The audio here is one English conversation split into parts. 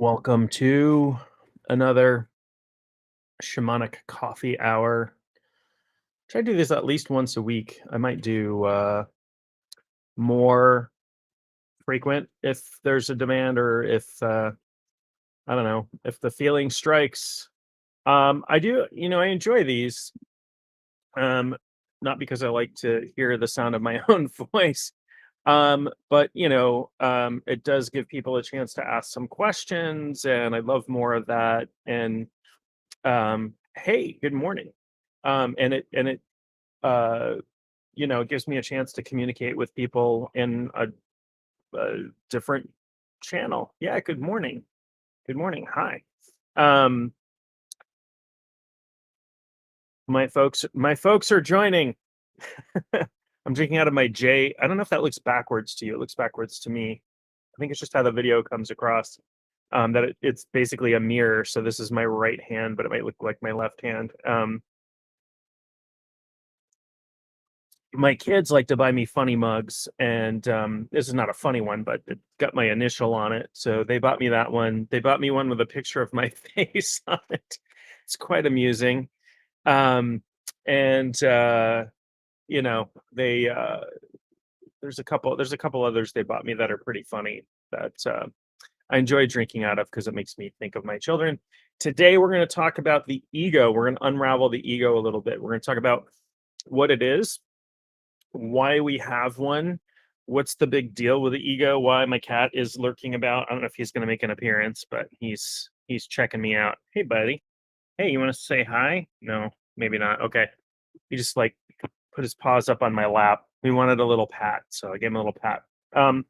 Welcome to another Shamanic Coffee Hour. Try to do this at least once a week. I might do more frequent if there's a demand or if I don't know if the feeling strikes. I do, I enjoy these. Um, Not because I like to hear the sound of my own voice, but it does give people a chance to ask some questions, and I love more of that. And hey, good morning. And it it gives me a chance to communicate with people in a different channel. Yeah, good morning. Good morning. Hi. Um, my folks are joining. I'm drinking out of my J. I don't know if that looks backwards to you. It looks backwards to me. I think it's just how the video comes across. That it's basically a mirror. So this is my right hand, but it might look like my left hand. My kids like to buy me funny mugs, and this is not a funny one, but it got my initial on it. So they bought me that one. They bought me one with a picture of my face on it. It's quite amusing. Um, and you know, they there's a couple others they bought me that are pretty funny that I enjoy drinking out of because it makes me think of my children. Today we're going to talk about the ego. We're going to unravel the ego a little bit. We're going to talk about what it is, why we have one, what's the big deal with the ego, why my cat is lurking about. I don't know if he's going to make an appearance, but he's checking me out. Hey, buddy. Hey, you want to say hi? No, maybe not. Okay. He just like put his paws up on my lap. We wanted a little pat, so I gave him a little pat. Um,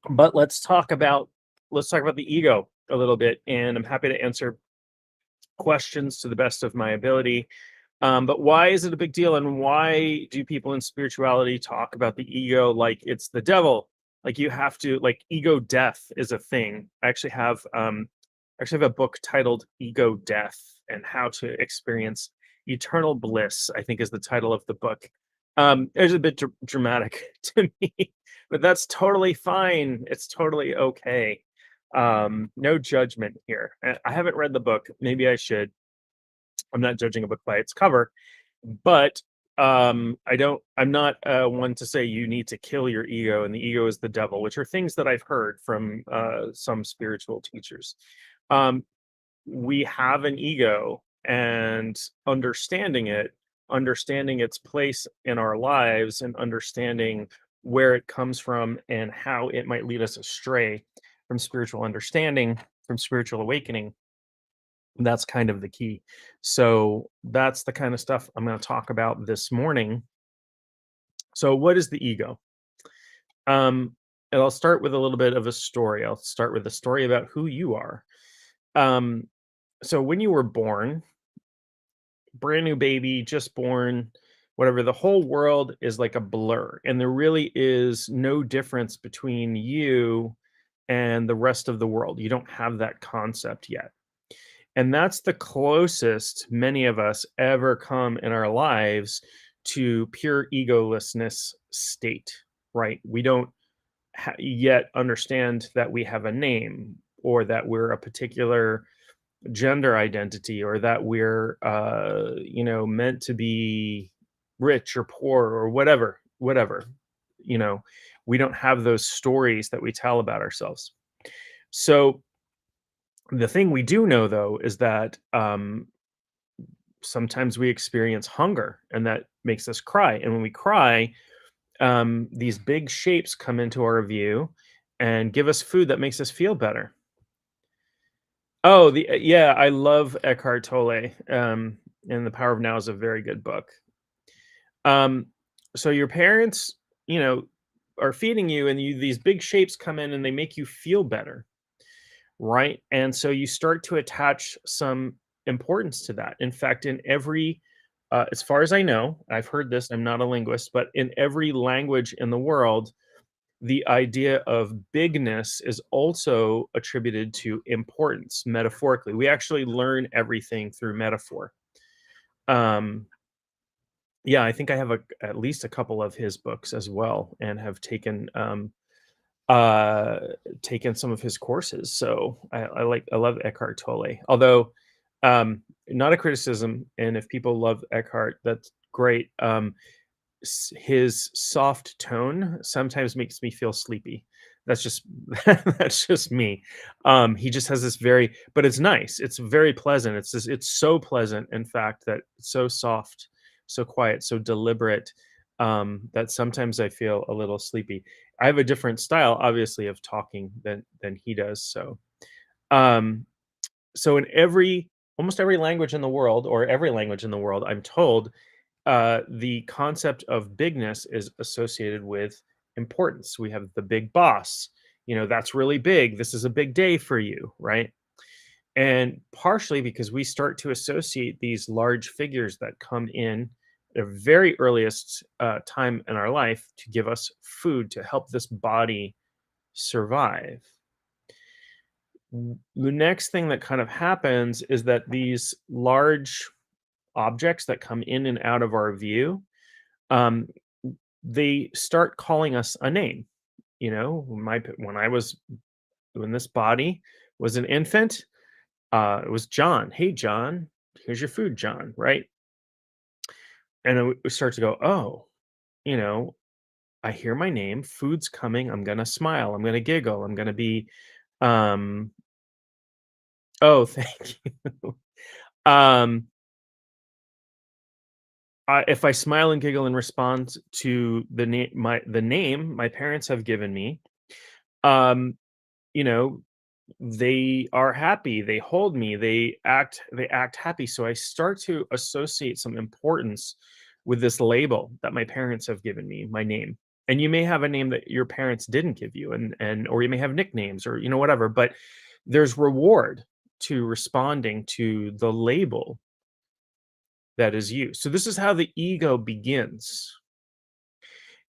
but let's talk about the ego a little bit, and I'm happy to answer questions to the best of my ability. But why is it a big deal? And why do people in spirituality talk about the ego like it's the devil? Like you have to, like, ego death is a thing. I actually have a book titled Ego Death and How to Experience Eternal Bliss, I think is the title of the book. It's a bit dramatic to me, but that's totally fine. It's totally okay. No judgment here. I haven't read the book. Maybe I should. I'm not judging a book by its cover, but I'm not one to say you need to kill your ego and the ego is the devil, which are things that I've heard from some spiritual teachers. Um, we have an ego, and understanding its place in our lives and understanding where it comes from and how it might lead us astray from spiritual understanding, from spiritual awakening, that's kind of the key. So that's the kind of stuff I'm going to talk about this morning. So what is the ego? Um, and I'll start with a little bit of a story. I'll start with a story about who you are. Um, so when you were born, brand new baby, just born, whatever, the whole world is like a blur, and there really is no difference between you and the rest of the world. You don't have that concept yet. And that's the closest many of us ever come in our lives to pure egolessness state, right? We don't yet understand that we have a name, or that we're a particular gender identity, or that we're, meant to be rich or poor or whatever. You know, we don't have those stories that we tell about ourselves. So the thing we do know, though, is that sometimes we experience hunger, and that makes us cry. And when we cry, these big shapes come into our view and give us food that makes us feel better. Oh, yeah, I love Eckhart Tolle. And The Power of Now is a very good book. Um, so your parents, you know, are feeding you, and these big shapes come in and they make you feel better, right? And so you start to attach some importance to that. In fact, in every, as far as I know, I've heard this, I'm not a linguist, but in every language in the world, the idea of bigness is also attributed to importance metaphorically. We actually learn everything through metaphor. Um, yeah, I think I have at least a couple of his books as well, and have taken uh, taken some of his courses. So I love Eckhart Tolle. Although not a criticism, and if people love Eckhart, that's great. His soft tone sometimes makes me feel sleepy. That's just that's just me. He just has this very, but it's nice. It's very pleasant. It's so pleasant, in fact, that it's so soft, so quiet, so deliberate, that sometimes I feel a little sleepy. I have a different style, obviously, of talking than he does. Um, so in every almost every language in the world, or every language in the world, I'm told the concept of bigness is associated with importance. We have the big boss. That's really big. This is a big day for you, right? And partially because we start to associate these large figures that come in at a very earliest time in our life to give us food to help this body survive. The next thing that kind of happens is that these large objects that come in and out of our view, um, they start calling us a name. When this body was an infant, it was John. Hey, John, here's your food, John. Right? And then we start to go, oh, you know, I hear my name. Food's coming. I'm gonna smile. I'm gonna giggle. I'm gonna be, um, oh, thank you. um, if I smile and giggle in response to the name my parents have given me, um, you know, they are happy, they hold me, they act happy, so I start to associate some importance with this label that my parents have given me, my name. And you may have a name that your parents didn't give you, and or you may have nicknames, or whatever, but there's reward to responding to the label that is used. So this is how the ego begins.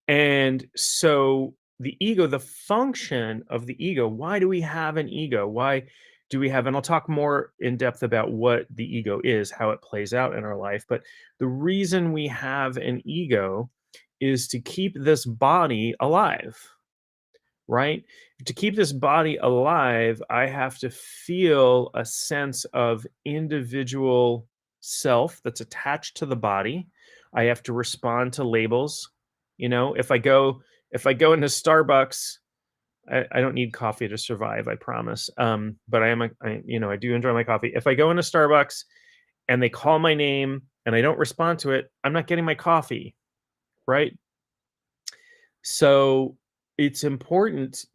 And so the function of the ego, why do we have an ego? Why do we have, and I'll talk more in depth about what the ego is, how it plays out in our life. But the reason we have an ego is to keep this body alive, right? To keep this body alive, I have to feel a sense of individual self that's attached to the body. I have to respond to labels. If I go into Starbucks, I don't need coffee to survive, I promise. But I do enjoy my coffee. If I go into Starbucks and they call my name and I don't respond to it, I'm not getting my coffee, right? So it's important.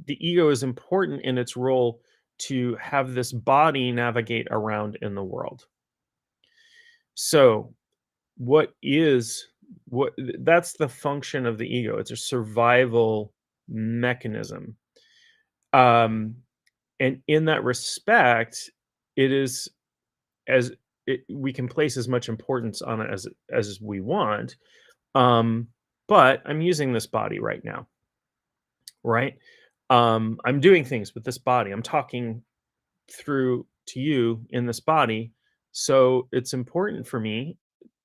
The ego is important in its role to have this body navigate around in the world. So what is that's the function of the ego. It's a survival mechanism. Um, and in that respect, it is as we can place as much importance on it as we want. Um, but I'm using this body right now, right? I'm doing things with this body. I'm talking through to you in this body. So it's important for me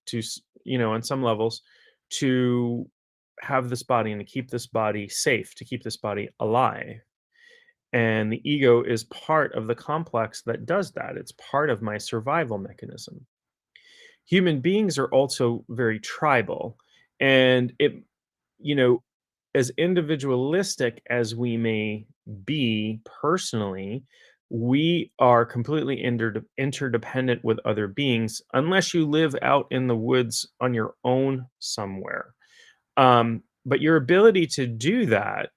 to, on some levels, to have this body and to keep this body safe, to keep this body alive. And the ego is part of the complex that does that. It's part of my survival mechanism. Human beings are also very tribal. And you know, as individualistic as we may be personally, we are completely interdependent with other beings unless you live out in the woods on your own somewhere. But your ability to do that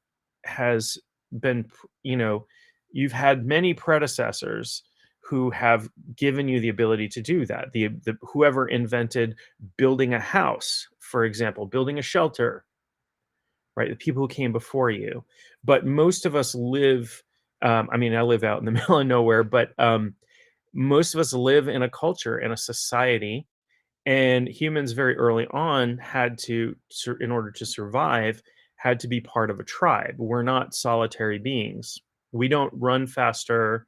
has been, you've had many predecessors who have given you the ability to do that. The whoever invented building a house, for example, building a shelter, right? The people who came before you. But most of us live, I mean, I live out in the middle of nowhere, but most of us live in a culture, in a society, and humans very early on had to, in order to survive, had to be part of a tribe. We're not solitary beings. We don't run faster,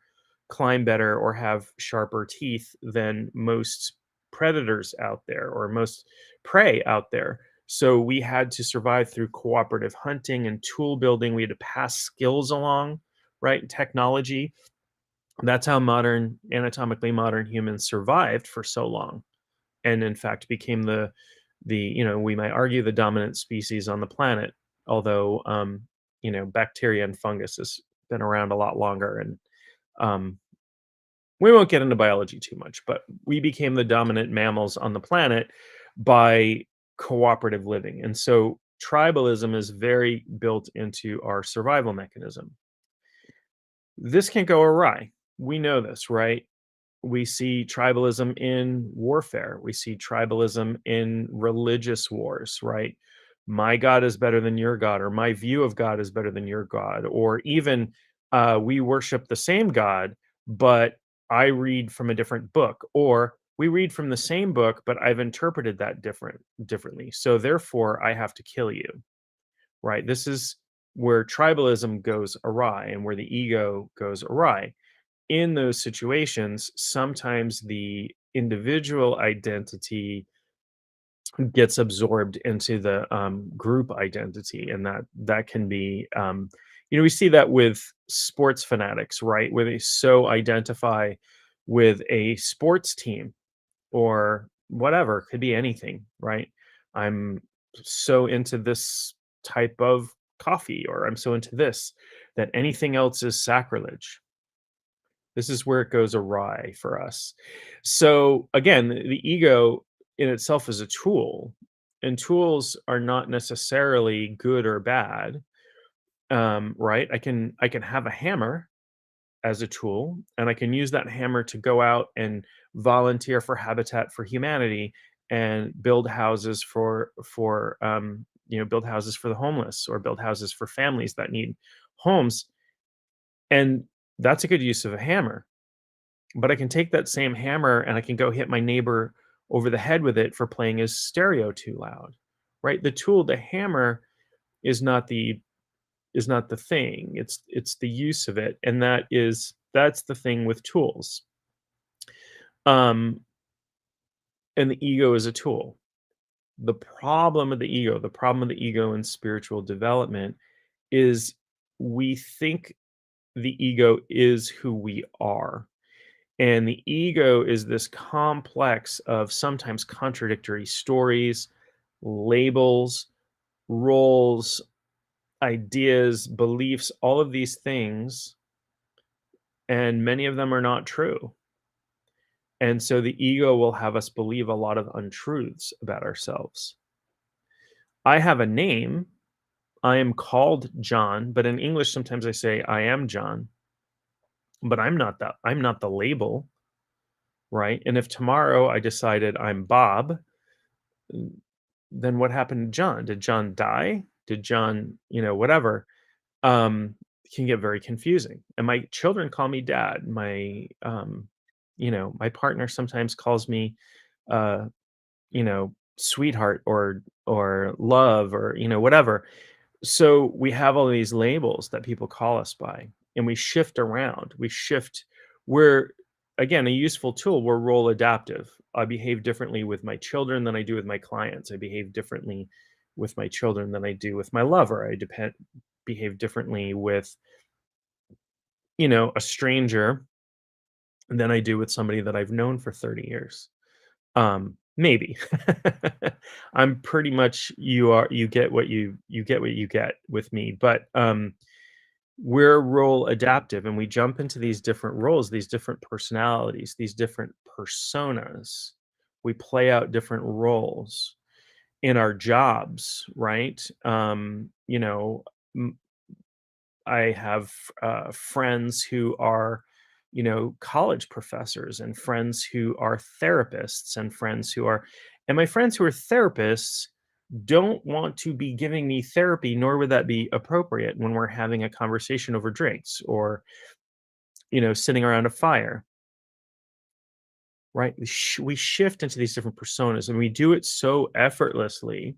climb better, or have sharper teeth than most predators out there or most prey out there. So we had to survive through cooperative hunting and tool building. We had to pass skills along, right? Technology. That's how anatomically modern humans survived for so long, and in fact became we might argue the dominant species on the planet. Although, bacteria and fungus has been around a lot longer, and um, we won't get into biology too much, but we became the dominant mammals on the planet by cooperative living. And so tribalism is very built into our survival mechanism. This can go awry. We know this, right? We see tribalism in warfare. We see tribalism in religious wars, right? My God is better than your God, or my view of God is better than your God, or even we worship the same God, but I read from a different book, or we read from the same book, but I've interpreted that differently. So therefore, I have to kill you, right? This is where tribalism goes awry and where the ego goes awry. In those situations, sometimes the individual identity gets absorbed into the group identity, and that can be, we see that with sports fanatics, right? Where they so identify with a sports team or whatever, could be anything, right? I'm so into this type of coffee, or I'm so into this that anything else is sacrilege. This is where it goes awry for us. So again, the ego in itself is a tool, and tools are not necessarily good or bad. Right? I can have a hammer as a tool, and I can use that hammer to go out and volunteer for Habitat for Humanity and build houses build houses for the homeless, or build houses for families that need homes, and that's a good use of a hammer. But I can take that same hammer and I can go hit my neighbor over the head with it for playing his stereo too loud, right? The tool, the hammer, is not the thing. It's the use of it, and that's the thing with tools. Um, and the ego is a tool. The problem of the ego in spiritual development is we think the ego is who we are. And the ego is this complex of sometimes contradictory stories, labels, roles, ideas, beliefs, all of these things, and many of them are not true. And so the ego will have us believe a lot of untruths about ourselves. I have a name. I am called John, but in English, sometimes I say I am John, but I'm not that. I'm not the label, right? And if tomorrow I decided I'm Bob, then what happened to John? Did John die? Did John, whatever? Can get very confusing. And my children call me dad. My partner sometimes calls me, uh, sweetheart, or love, or whatever. So we have all these labels that people call us by, and we shift around. We're, again, a useful tool. We're role adaptive. I behave differently with my children than I do with my clients. I behave differently with my children than I do with my lover. Behave differently with, a stranger than I do with somebody that I've known for 30 years. Maybe. I'm pretty much, you get what you get with me, but we're role adaptive, and we jump into these different roles, these different personalities, these different personas. We play out different roles in our jobs, right? M- I have friends who are, college professors, and friends who are therapists, and my friends who are therapists don't want to be giving me therapy, nor would that be appropriate when we're having a conversation over drinks, or, sitting around a fire, right? We shift into these different personas, and we do it so effortlessly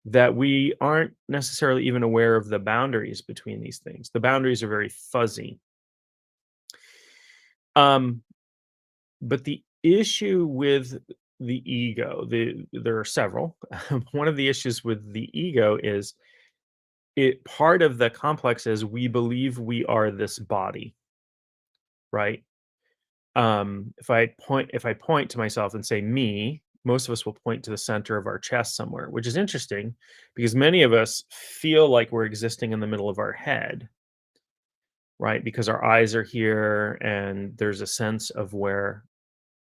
that we aren't necessarily even aware of the boundaries between these things. The boundaries are very fuzzy. Um, but the issue with the ego. There are several. One of the issues with the ego is it part of the complex is we believe we are this body, right? If I point to myself and say me, most of us will point to the center of our chest somewhere, which is interesting because many of us feel like we're existing in the middle of our head, right? Because our eyes are here and there's a sense of where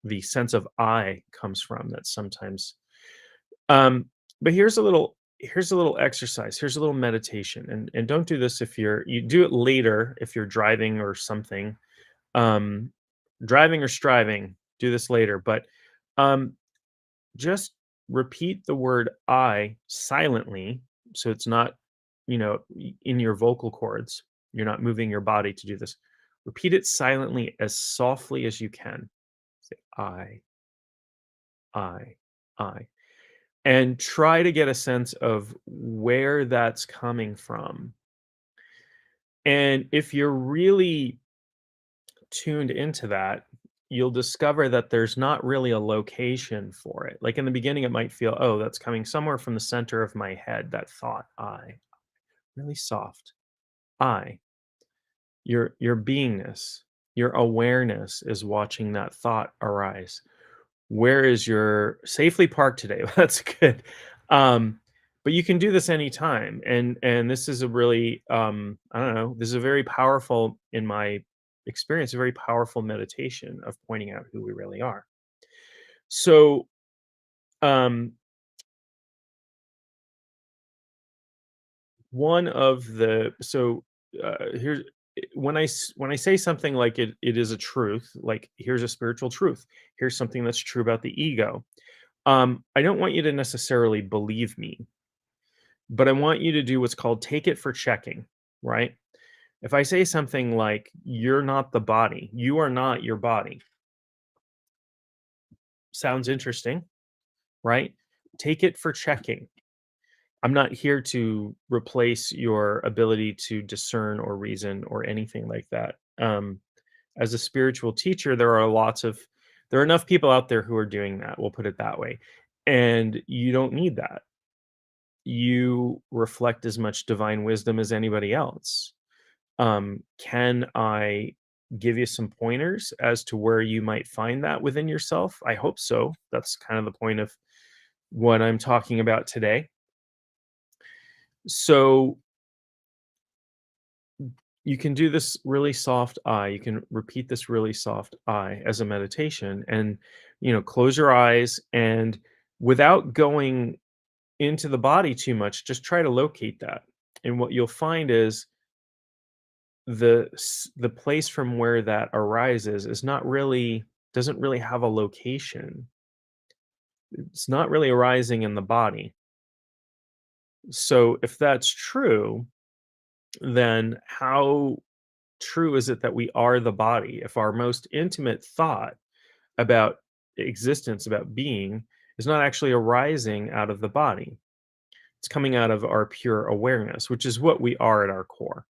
the sense of I comes from that sometimes but here's a little exercise, here's a little meditation, and don't do this if you do it later if you're driving or something. Um Driving or striving, do this later, but um just repeat the word I silently so it's not, in your vocal cords. You're not moving your body to do this. Repeat it silently as softly as you can. Say I, I. And try to get a sense of where that's coming from. And if you're really tuned into that, you'll discover that there's not really a location for it. Like in the beginning, it might feel, oh, that's coming somewhere from the center of my head, that thought, really soft. I, your beingness, your awareness is watching that thought arise. Where is your safely parked today? That's good. Um, but you can do this anytime. And this is a really I don't know, this is a very powerful, in my experience, a very powerful meditation of pointing out who we really are. So um one of the so here's when I say something like it is a truth, like here's a spiritual truth, here's something that's true about the ego. I don't want you to necessarily believe me, but I want you to do what's called take it for checking, right? If I say something like, you're not the body, you are not your body, sounds interesting, right? Take it for checking. I'm not here to replace your ability to discern or reason or anything like that. As a spiritual teacher, there are enough people out there who are doing that. We'll put it that way. And you don't need that. You reflect as much divine wisdom as anybody else. Can I give you some pointers as to where you might find that within yourself? I hope so. That's kind of the point of what I'm talking about today. So you can do this really soft I. You can repeat this really soft I as a meditation and, close your eyes and without going into the body too much, just try to locate that. And what you'll find is the place from where that arises is not really doesn't really have a location. It's not really arising in the body. So if that's true, then how true is it that we are the body? If our most intimate thought about existence, about being, is not actually arising out of the body, it's coming out of our pure awareness, which is what we are at our core.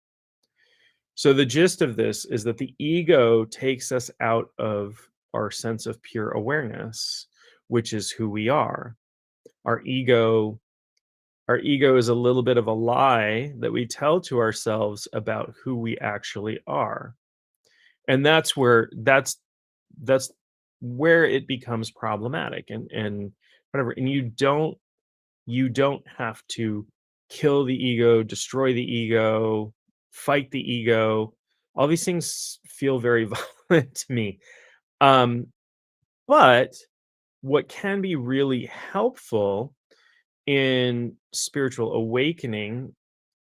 So the gist of this is that the ego takes us out of our sense of pure awareness, which is who we are. Our ego our ego is a little bit of a lie that we tell to ourselves about who we actually are. And that's where it becomes problematic and whatever. And you don't have to kill the ego, destroy the ego, fight the ego. All these things feel very violent to me. Um, but what can be really helpful in spiritual awakening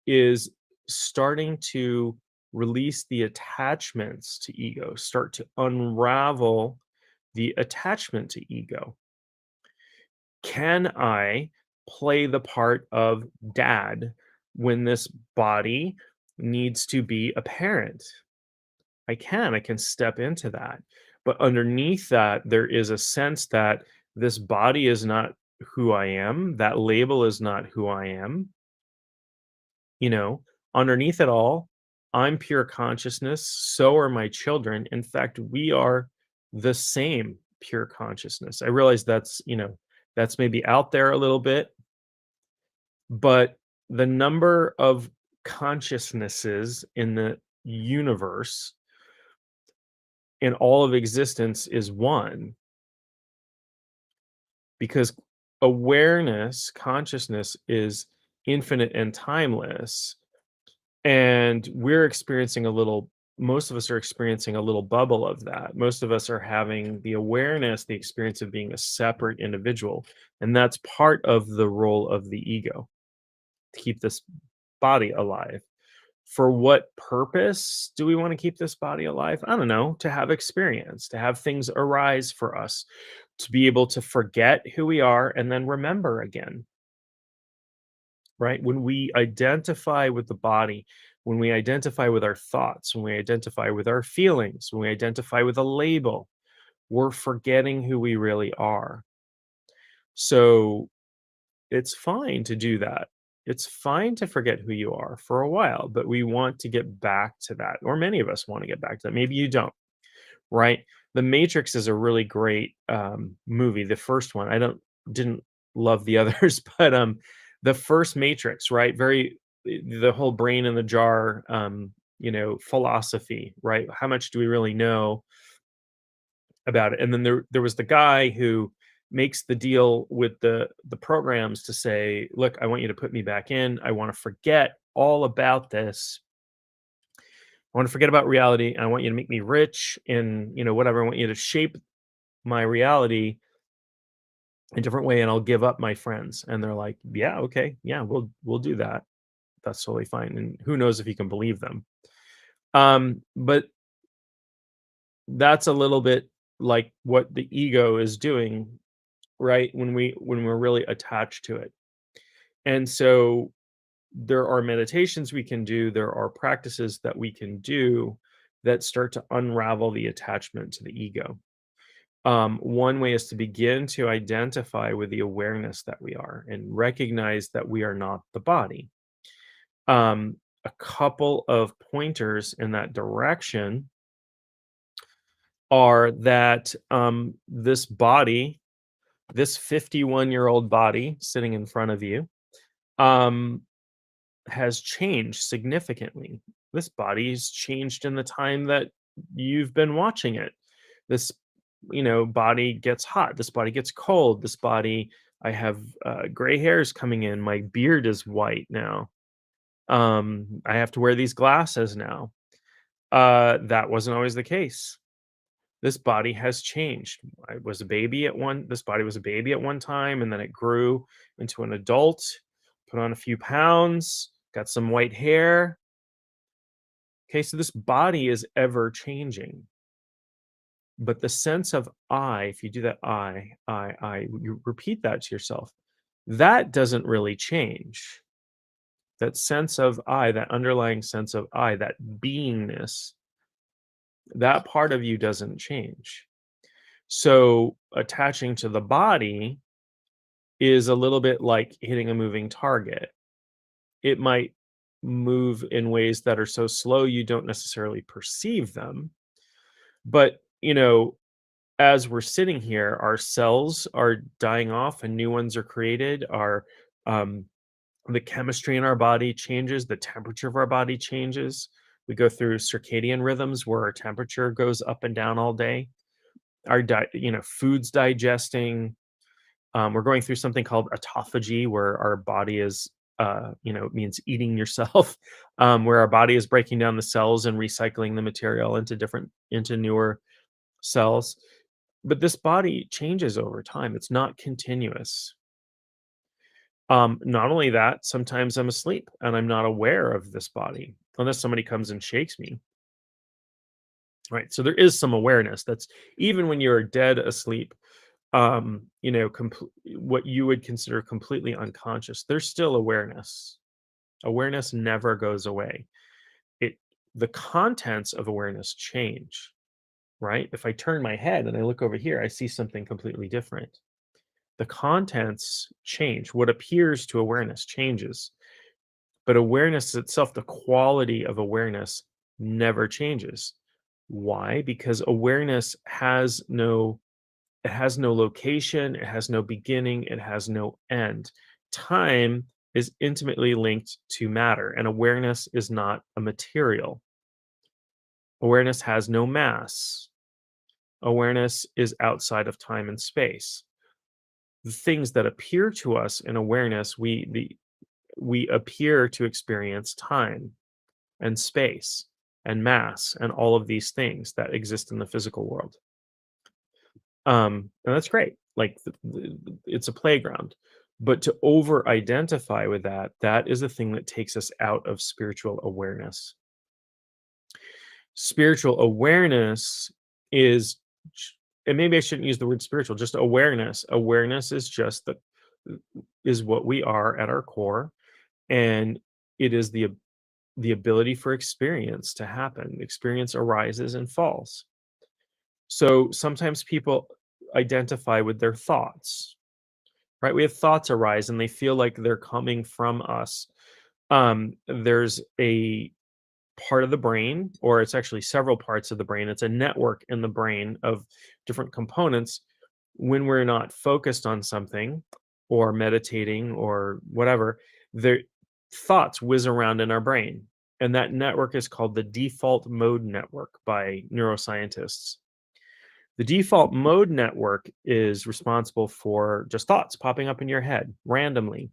is starting to release the attachments to ego, start to unravel the attachment to ego. Can I play the part of dad when this body needs to be a parent? I can step into that. But underneath that, there is a sense that this body is not who I am. That label is not who I am. You know, underneath it all, I'm pure consciousness. So are my children. In fact, we are the same. pure consciousness. I realize that's, that's maybe out there a little bit, but the number of consciousnesses in the universe, in all of existence, is one, because awareness, consciousness, is infinite and timeless. And we're experiencing a little, most of us are experiencing a little bubble of that. Most of us are having the awareness, the experience of being a separate individual. And that's part of the role of the ego, to keep this body alive. For what purpose do we want to keep this body alive? I don't know, to have experience, to have things arise for us, to be able to forget who we are and then remember again, right? When we identify with the body, when we identify with our thoughts, when we identify with our feelings, when we identify with a label, we're forgetting who we really are. So it's fine to do that. It's fine to forget who you are for a while, but we want to get back to that. Or many of us want to get back to that. Maybe you don't, right? The Matrix is a really great movie. The first one, I didn't love the others, but the first Matrix, right? The whole brain in the jar, philosophy, right? How much do we really know about it? And then there was the guy who makes the deal with the programs to say, look, I want you to put me back in. I want to forget all about this. I want to forget about reality. And I want you to make me rich and whatever. I want you to shape my reality a different way, and I'll give up my friends. And they're like, yeah, okay, yeah, we'll do that. That's totally fine. And who knows if you can believe them. But that's a little bit like what the ego is doing, right? When we're really attached to it. And so there are meditations we can do, there are practices that we can do that start to unravel the attachment to the ego. One way is to begin to identify with the awareness that we are and recognize that we are not the body. A couple of pointers in that direction are that this body, this 51-year-old body sitting in front of you, um, has changed significantly. This body's changed in the time that you've been watching it. This, body gets hot. This body gets cold. This body, I have gray hairs coming in. My beard is white now. I have to wear these glasses now. That wasn't always the case. This body has changed. This body was a baby at one time, and then it grew into an adult, put on a few pounds, got some white hair. Okay, so this body is ever changing. But the sense of I, if you do that, you repeat that to yourself, that doesn't really change. That sense of I, that underlying sense of I, that beingness, that part of you doesn't change. So attaching to the body is a little bit like hitting a moving target. It might move in ways that are so slow you don't necessarily perceive them. But, as we're sitting here, our cells are dying off and new ones are created. Um, the chemistry in our body changes, the temperature of our body changes. We go through circadian rhythms where our temperature goes up and down all day. Food's digesting. We're going through something called autophagy, where our body is, it means eating yourself, where our body is breaking down the cells and recycling the material into newer cells. But this body changes over time. It's not continuous. Not only that, sometimes I'm asleep and I'm not aware of this body unless somebody comes and shakes me. Right. So there is some awareness that's even when you're dead asleep, what you would consider completely unconscious, there's still awareness. Awareness never goes away. It the contents of awareness change, right? If I turn my head and I look over here, I see something completely different. The contents change. What appears to awareness changes, but awareness itself, the quality of awareness, never changes. Why? Because awareness has no It has no location, it has no beginning, it has no end. Time is intimately linked to matter, and awareness is not a material. Awareness has no mass. Awareness is outside of time and space. The things that appear to us in awareness, we appear to experience time and space and mass and all of these things that exist in the physical world. And that's great. Like it's a playground. But to over identify with that, that is the thing that takes us out of spiritual awareness. Spiritual awareness is, and maybe I shouldn't use the word spiritual, just awareness. Awareness is just is what we are at our core, and it is the ability for experience to happen. Experience arises and falls. So sometimes people identify with their thoughts, right? We have thoughts arise and they feel like they're coming from us. There's a part of the brain, or it's actually several parts of the brain. It's a network in the brain of different components. When we're not focused on something or meditating or whatever, the thoughts whiz around in our brain. And that network is called the default mode network by neuroscientists. The default mode network is responsible for just thoughts popping up in your head randomly.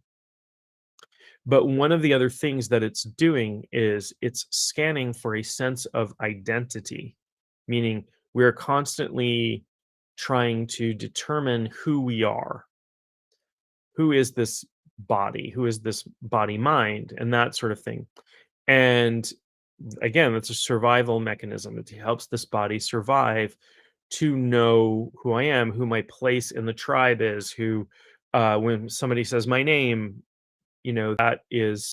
But one of the other things that it's doing is it's scanning for a sense of identity, meaning we're constantly trying to determine who we are. Who is this body? Who is this body mind? And that sort of thing. And again, it's a survival mechanism. It helps this body survive to know who I am, who my place in the tribe is, who, when somebody says my name, that is,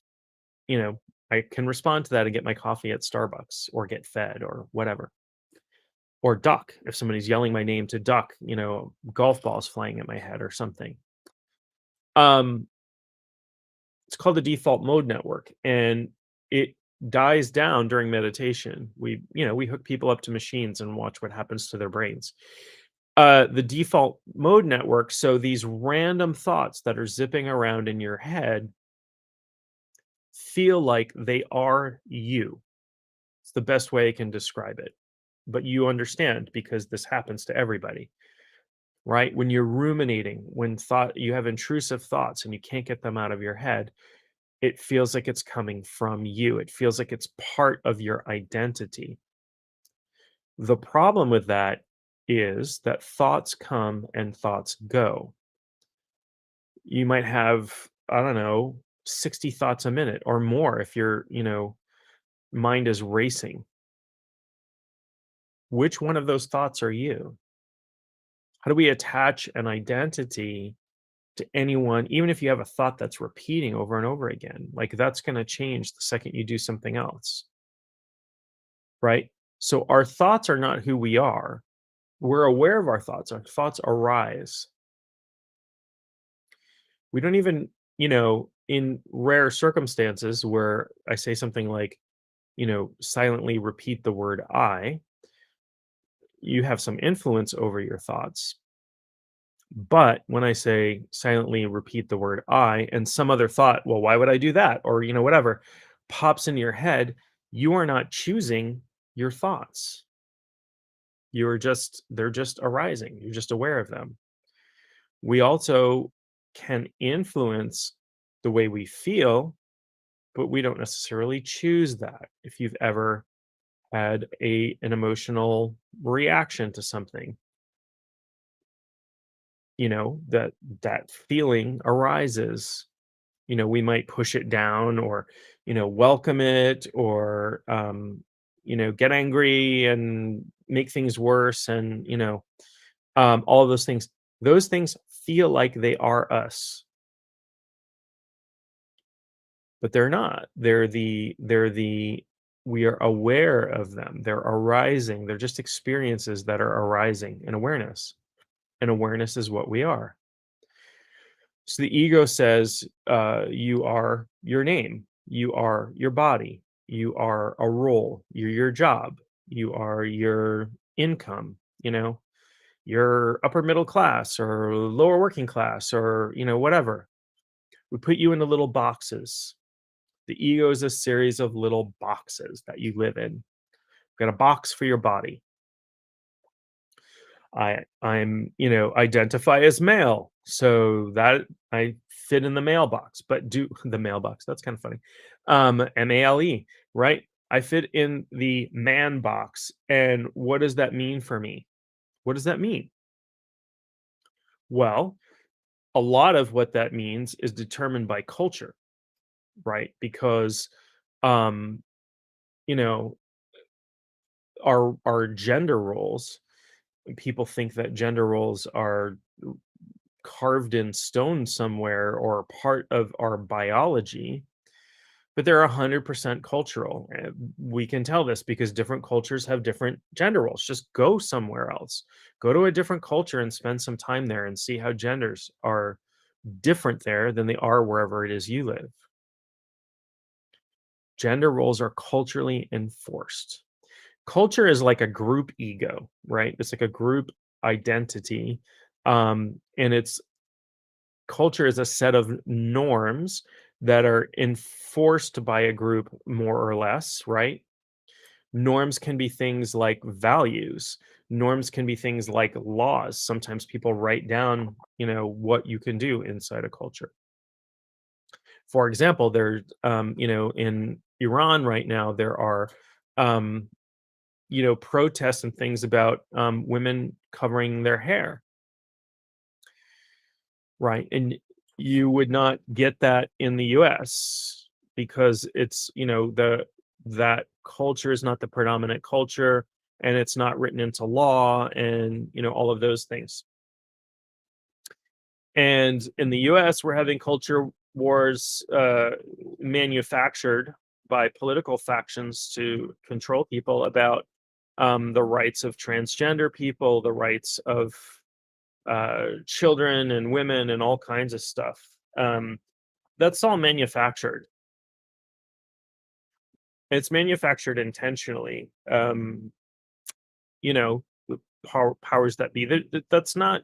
you know, I can respond to that and get my coffee at Starbucks or get fed or whatever. Or duck if somebody's yelling my name to duck, golf balls flying at my head or something. Um, it's called the default mode network, and it dies down during meditation. We hook people up to machines and watch what happens to their brains. The default mode network, so these random thoughts that are zipping around in your head feel like they are you. It's the best way I can describe it. But you understand because this happens to everybody, right? When you're ruminating, when thought you have intrusive thoughts and you can't get them out of your head, it feels like it's coming from you. It feels like it's part of your identity. The problem with that is that thoughts come and thoughts go. You might have, I don't know, 60 thoughts a minute or more if your, mind is racing. Which one of those thoughts are you? How do we attach an identity to anyone, even if you have a thought that's repeating over and over again? Like that's going to change the second you do something else, right? So our thoughts are not who we are. We're aware of our thoughts. Our thoughts arise. We don't even, in rare circumstances where I say something like, silently repeat the word I, you have some influence over your thoughts. But when I say silently repeat the word I and some other thought, well, why would I do that? Or, whatever pops into your head, you are not choosing your thoughts. They're just arising. You're just aware of them. We also can influence the way we feel, but we don't necessarily choose that. If you've ever had an emotional reaction to something, that feeling arises. We might push it down or, welcome it or, get angry and make things worse. And, all of those things feel like they are us, but they're not. We are aware of them. They're arising. They're just experiences that are arising in awareness. And awareness is what we are. So the ego says, you are your name, you are your body, you are a role, you're your job, you are your income, you're upper middle class or lower working class or, whatever. We put you into little boxes. The ego is a series of little boxes that you live in. Got a box for your body. Identify as male, so that I fit in the mailbox, but do the mailbox, that's kind of funny. MALE, right? I fit in the man box. And what does that mean for me? What does that mean? Well, a lot of what that means is determined by culture, right? Because um, you know, our gender roles, people think that gender roles are carved in stone somewhere or part of our biology, but they're 100% cultural. We can tell this because different cultures have different gender roles. Just go somewhere else, go to a different culture and spend some time there and see how genders are different there than they are wherever it is you live. Gender roles are culturally enforced. Culture is like a group ego, right? It's like a group identity. And it's culture is a set of norms that are enforced by a group more or less, right? Norms can be things like values. Norms can be things like laws. Sometimes people write down, what you can do inside a culture. For example, in Iran right now, there are, um, protests and things about women covering their hair. Right, and you would not get that in the US because that culture is not the predominant culture, and it's not written into law and, all of those things. And in the US, we're having culture wars, manufactured by political factions to control people about, the rights of transgender people, the rights of children and women and all kinds of stuff. Um, that's all manufactured. It's manufactured intentionally. The powers that be. That's not.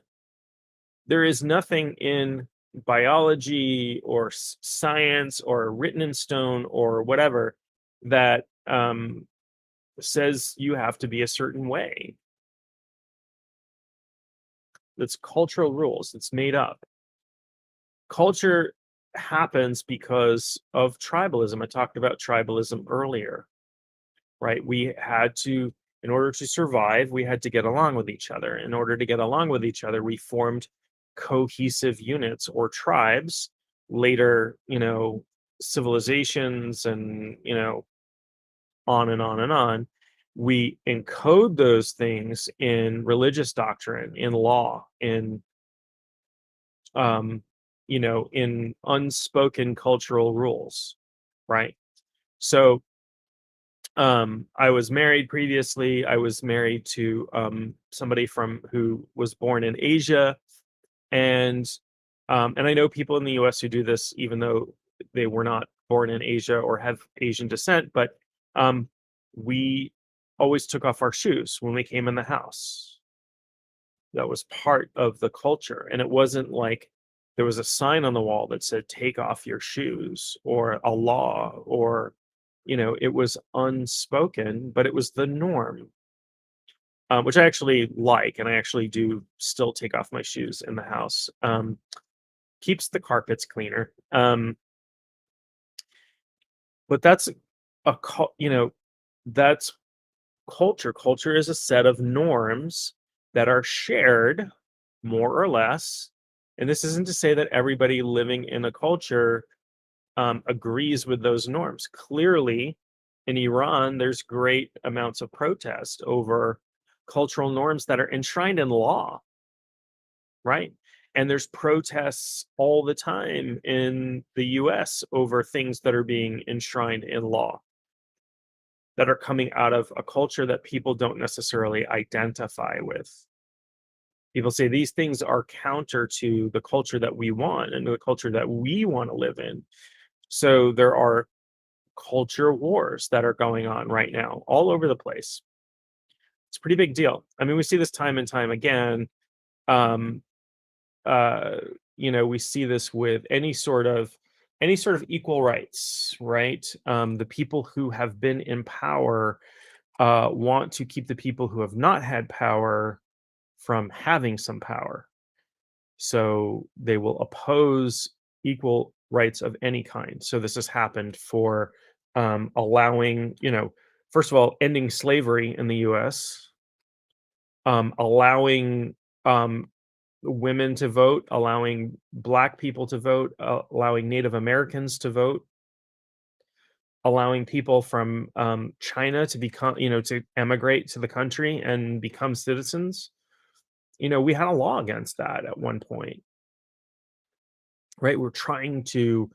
There is nothing in biology or science or written in stone or whatever that says you have to be a certain way. It's cultural rules. It's made up. Culture happens because of tribalism. I talked about tribalism earlier, right? In order to survive, we had to get along with each other. In order to get along with each other, we formed cohesive units or tribes. Later, civilizations and, on and on and on. We encode those things in religious doctrine, in law, um, in unspoken cultural rules, right? So, I was married previously. I was married to somebody from who was born in Asia, and and I know people in the U.S. who do this, even though they were not born in Asia or have Asian descent. But um, we always took off our shoes when we came in the house. That was part of the culture, and it wasn't like there was a sign on the wall that said, "Take off your shoes," or a law, or, it was unspoken, but it was the norm, which I actually like, and I actually do still take off my shoes in the house. Keeps the carpets cleaner. But that's culture. Culture is a set of norms that are shared more or less. And this isn't to say that everybody living in a culture agrees with those norms. Clearly, in Iran, there's great amounts of protest over cultural norms that are enshrined in law, right? And there's protests all the time in the US over things that are being enshrined in law that are coming out of a culture that people don't necessarily identify with. People say these things are counter to the culture that we want and the culture that we want to live in. So there are culture wars that are going on right now all over the place. It's a pretty big deal. I mean, we see this time and time again. Um, uh, we see this with any sort of equal rights, right? The people who have been in power want to keep the people who have not had power from having some power. So they will oppose equal rights of any kind. So this has happened for allowing, first of all, ending slavery in the US, allowing um, women to vote, allowing Black people to vote, allowing Native Americans to vote, allowing people from China to become, to emigrate to the country and become citizens. We had a law against that at one point, right? We're trying to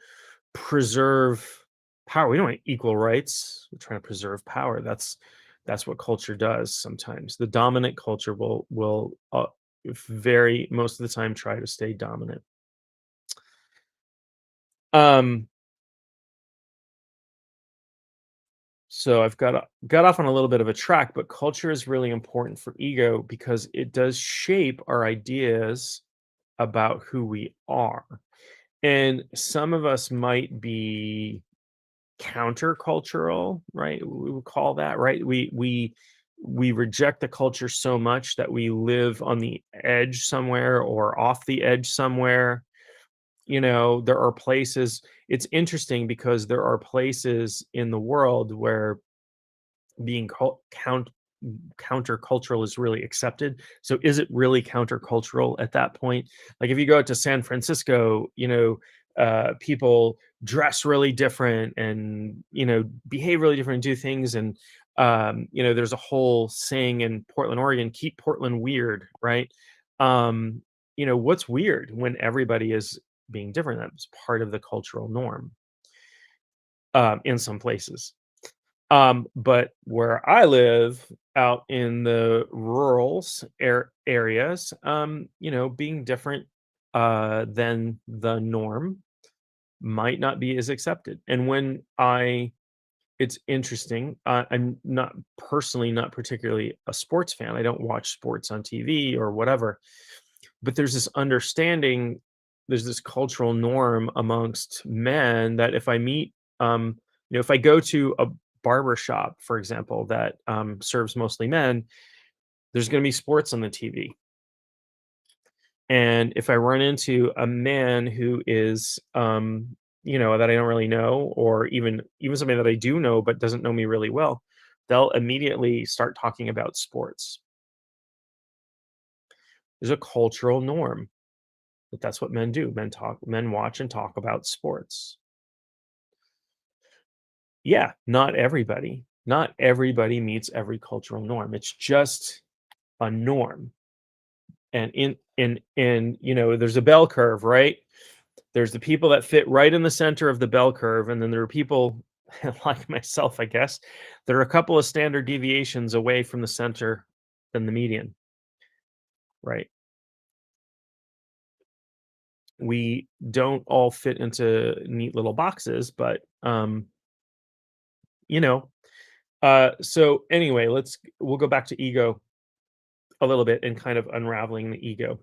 preserve power. We don't want equal rights. We're trying to preserve power. That's what culture does sometimes. The dominant culture will very most of the time try to stay dominant. Um, so I've got off on a little bit of a track, but culture is really important for ego because it does shape our ideas about who we are. And some of us might be countercultural, right? We would call that, right? We reject the culture so much that we live on the edge somewhere or off the edge somewhere. There are places, it's interesting because there are places in the world where being countercultural is really accepted. So is it really countercultural at that point? Like if you go out to San Francisco, people dress really different and behave really different and do things. And there's a whole saying in Portland, Oregon, keep Portland weird, right? What's weird when everybody is being different? That's part of the cultural norm in some places. But where I live out in the areas, being different than the norm might not be as accepted. And it's interesting. I'm not personally not particularly a sports fan. I don't watch sports on TV or whatever, but there's this cultural norm amongst men that if I go to a barber shop, for example, that serves mostly men, there's going to be sports on the TV. And if I run into a man who is, that I don't really know, or even somebody that I do know but doesn't know me really well, they'll immediately start talking about sports. There's a cultural norm that's what men do. Men watch and talk about sports. Yeah, not everybody meets every cultural norm. It's just a norm. And there's a bell curve, right? There's the people that fit right in the center of the bell curve, and then there are people like myself, I guess, that are a couple of standard deviations away from the center than the median, right? We don't all fit into neat little boxes, but you know, so anyway, we'll go back to ego a little bit and kind of unraveling the ego.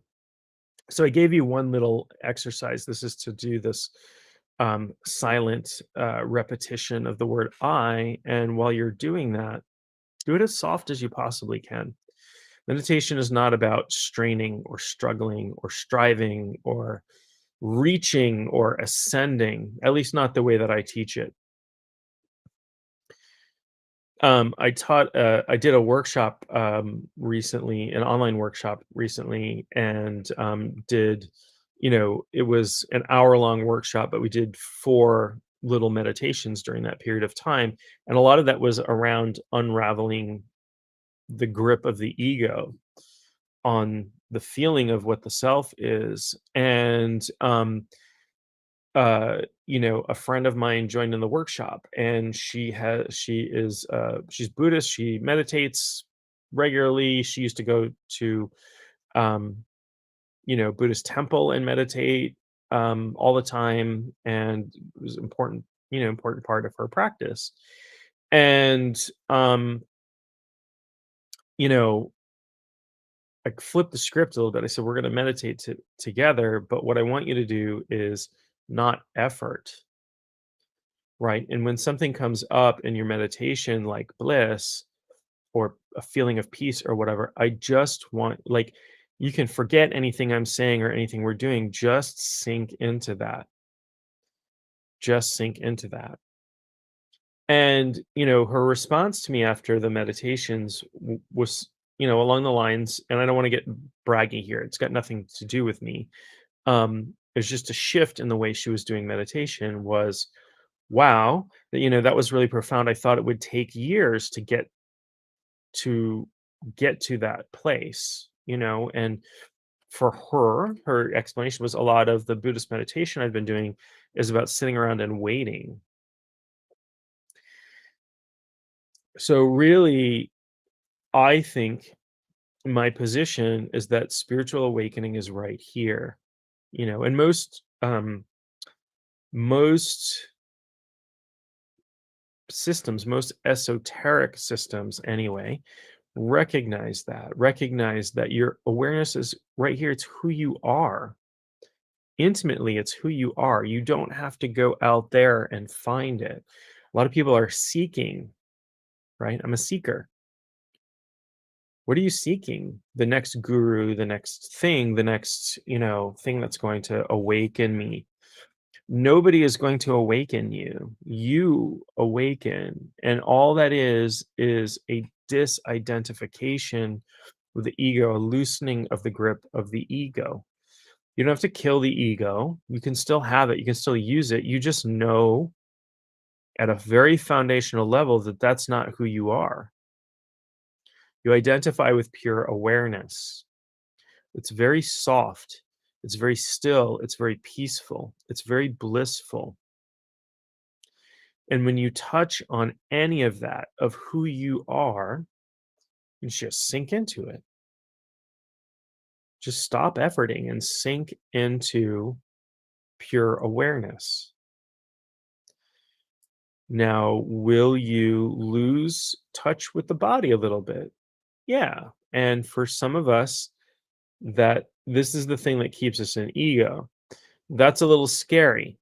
So I gave you one little exercise. This is to do this silent repetition of the word I. And while you're doing that, do it as soft as you possibly can. Meditation is not about straining or struggling or striving or reaching or ascending, at least not the way that I teach it. I did a workshop recently, an online workshop recently, and it was an hour-long workshop, but we did 4 little meditations during that period of time, and a lot of that was around unraveling the grip of the ego on the feeling of what the self is. And a friend of mine joined in the workshop, and she's Buddhist. She meditates regularly. She used to go to um, Buddhist temple and meditate all the time, and it was important part of her practice. And you know, I flipped the script a little bit. I said, we're going to meditate together, but what I want you to do is not effort, right? And when something comes up in your meditation, like bliss or a feeling of peace or whatever, I just want, like, you can forget anything I'm saying or anything we're doing. Just sink into that. Just sink into that. And, her response to me after the meditations was, along the lines, and I don't want to get braggy here. It's got nothing to do with me. It was just a shift in the way she was doing meditation was, wow, that was really profound. I thought it would take years to get to that place, and for her explanation was a lot of the Buddhist meditation I've been doing is about sitting around and waiting. So really, I think my position is that spiritual awakening is right here, and most systems, most esoteric systems anyway, recognize that your awareness is right here. It's who you are. Intimately, it's who you are. You don't have to go out there and find it. A lot of people are seeking, right? I'm a seeker. What are you seeking? The next guru, the next thing, the next, thing that's going to awaken me. Nobody is going to awaken you. You awaken. And all that is a disidentification with the ego, a loosening of the grip of the ego. You don't have to kill the ego. You can still have it. You can still use it. You just know at a very foundational level that that's not who you are. You identify with pure awareness. It's very soft. It's very still. It's very peaceful. It's very blissful. And when you touch on any of that, of who you are, you just sink into it. Just stop efforting and sink into pure awareness. Now, will you lose touch with the body a little bit? Yeah. And for some of us, that this is the thing that keeps us in ego. That's a little scary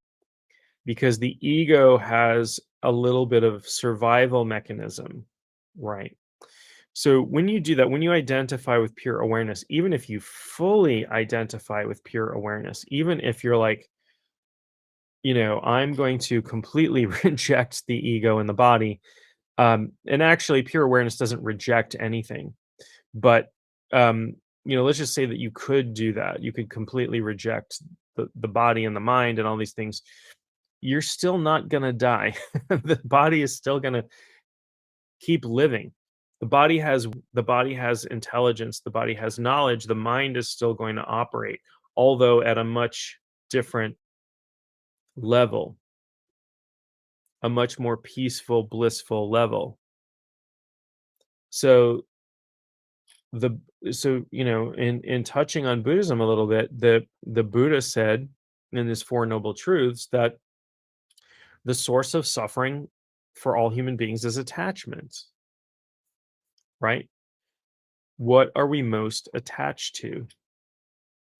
because the ego has a little bit of survival mechanism, right? So when you do that, when you identify with pure awareness, even if you fully identify with pure awareness, even if you're like, I'm going to completely reject the ego and the body. And actually, pure awareness doesn't reject anything. But, let's just say that you could do that. You could completely reject the body and the mind and all these things. You're still not going to die. The body is still going to keep living. The body has intelligence, the body has knowledge, the mind is still going to operate, although at a much different level, a much more peaceful, blissful level. So the in touching on Buddhism a little bit, the Buddha said in his Four Noble Truths that the source of suffering for all human beings is attachment, right? What are we most attached to?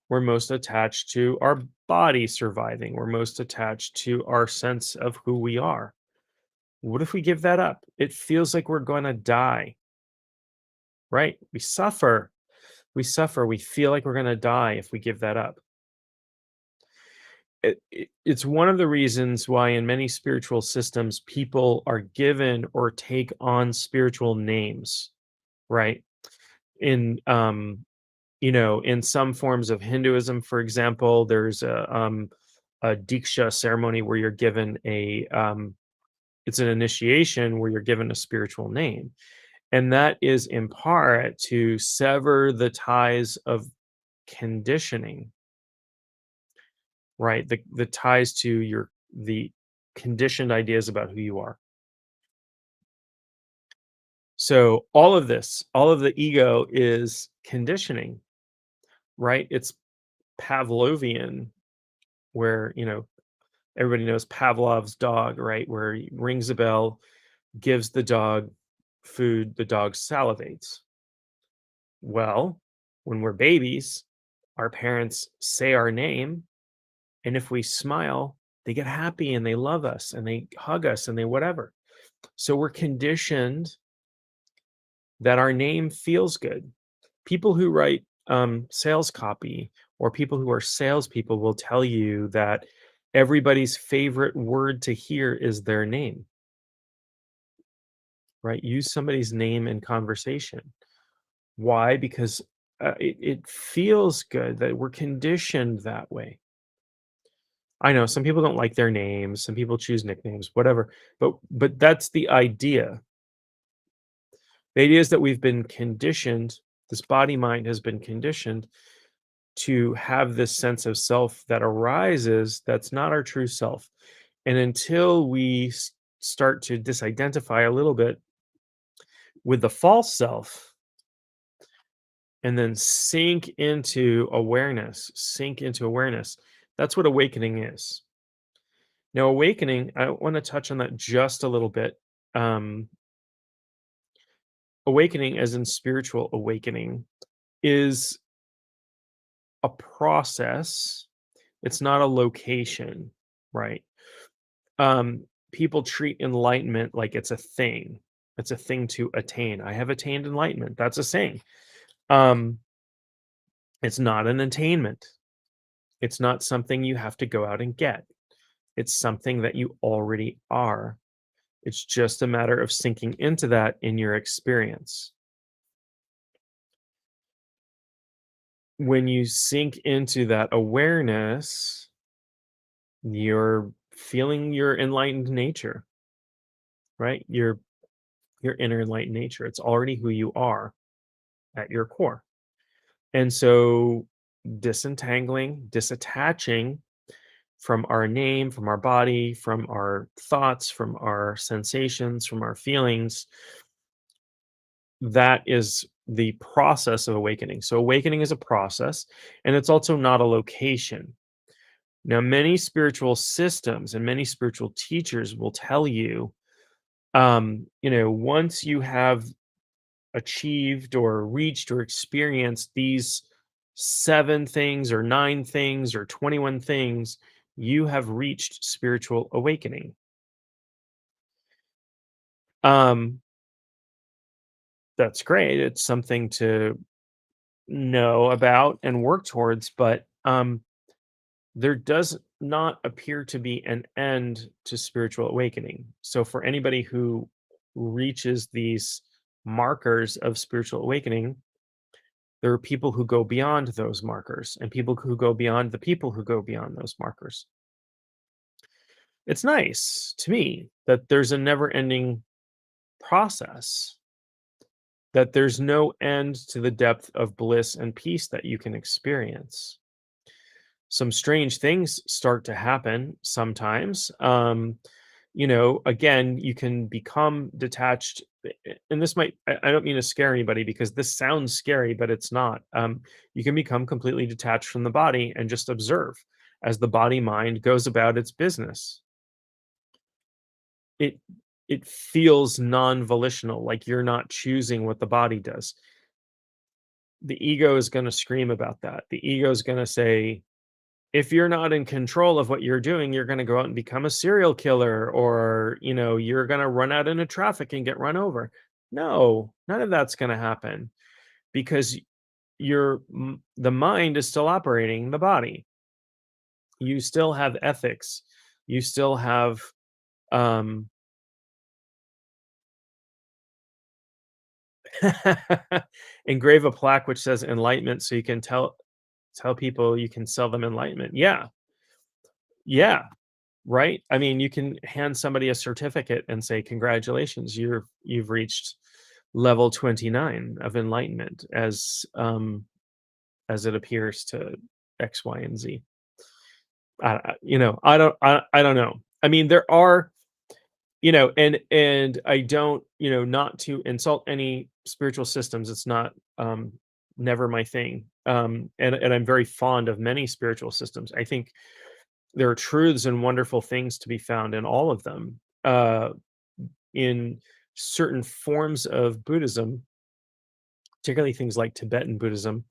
We're most attached to our body surviving. We're most attached to our sense of who we are. What if we give that up? It feels like we're going to die, right? We suffer. We suffer. We feel like we're going to die if we give that up. It's one of the reasons why in many spiritual systems people are given or take on spiritual names, right? In in some forms of Hinduism, for example, there's a diksha ceremony where you're given it's an initiation where you're given a spiritual name, and that is in part to sever the ties of conditioning, right? The ties to the conditioned ideas about who you are. So all of the ego is conditioning, right? It's Pavlovian, where, everybody knows Pavlov's dog, right? Where he rings a bell, gives the dog food, the dog salivates. Well, when we're babies, our parents say our name, and if we smile, they get happy and they love us and they hug us and they whatever. So we're conditioned that our name feels good. People who write sales copy or people who are salespeople will tell you that everybody's favorite word to hear is their name, right? Use somebody's name in conversation. Why? Because it feels good that we're conditioned that way. I know some people don't like their names, some people choose nicknames, whatever. But that's the idea. The idea is that we've been conditioned, this body mind has been conditioned to have this sense of self that arises that's not our true self. And until we start to disidentify a little bit with the false self and then sink into awareness, that's what awakening is. Now, awakening, I want to touch on that just a little bit. Um, Awakening, as in spiritual awakening, is a process. It's not a location, right? People treat enlightenment like it's a thing. It's a thing to attain. I have attained enlightenment. That's a saying. Um, it's not an attainment. It's not something you have to go out and get. It's something that you already are. It's just a matter of sinking into that in your experience. When you sink into that awareness, you're feeling your enlightened nature, right? Your inner enlightened nature. It's already who you are at your core. And so disentangling, disattaching from our name, from our body, from our thoughts, from our sensations, from our feelings, that is the process of awakening. So awakening is a process, and it's also not a location. Now, many spiritual systems and many spiritual teachers will tell you, once you have achieved or reached or experienced these 7 things or 9 things or 21 things, you have reached spiritual awakening. Um, that's great. It's something to know about and work towards, but there does not appear to be an end to spiritual awakening. So, for anybody who reaches these markers of spiritual awakening, there are people who go beyond those markers and people who go beyond the people who go beyond those markers. It's nice to me that there's a never ending process, that there's no end to the depth of bliss and peace that you can experience. Some strange things start to happen sometimes. Again, you can become detached. And this I don't mean to scare anybody because this sounds scary, but it's not. You can become completely detached from the body and just observe as the body mind goes about its business. It it feels non-volitional, like you're not choosing what the body does. The ego is going to scream about that. The ego is going to say, if you're not in control of what you're doing, you're going to go out and become a serial killer, or, you're going to run out into traffic and get run over. No, none of that's going to happen because the mind is still operating the body. You still have ethics. You still have, um, engrave a plaque which says enlightenment so you can tell people you can sell them enlightenment. Yeah. Yeah. Right? I mean, you can hand somebody a certificate and say, "Congratulations, you've reached level 29 of enlightenment as it appears to X, Y, and Z." I don't know. I mean, there are, and I don't, not to insult any spiritual systems. It's not never my thing. And I'm very fond of many spiritual systems. I think there are truths and wonderful things to be found in all of them. In certain forms of Buddhism, particularly things like Tibetan Buddhism,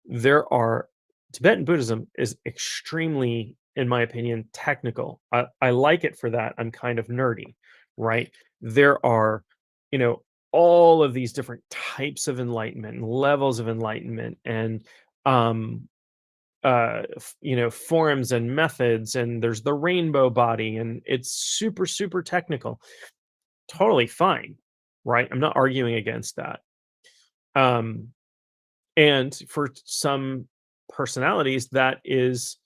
there are Tibetan Buddhism is extremely, in my opinion, technical. I like it for that. I'm kind of nerdy, right? There are, you know, all of these different types of enlightenment and levels of enlightenment and um forms and methods, and there's the rainbow body, and it's super super technical. Totally fine, right? I'm not arguing against that. Um and for some personalities, that is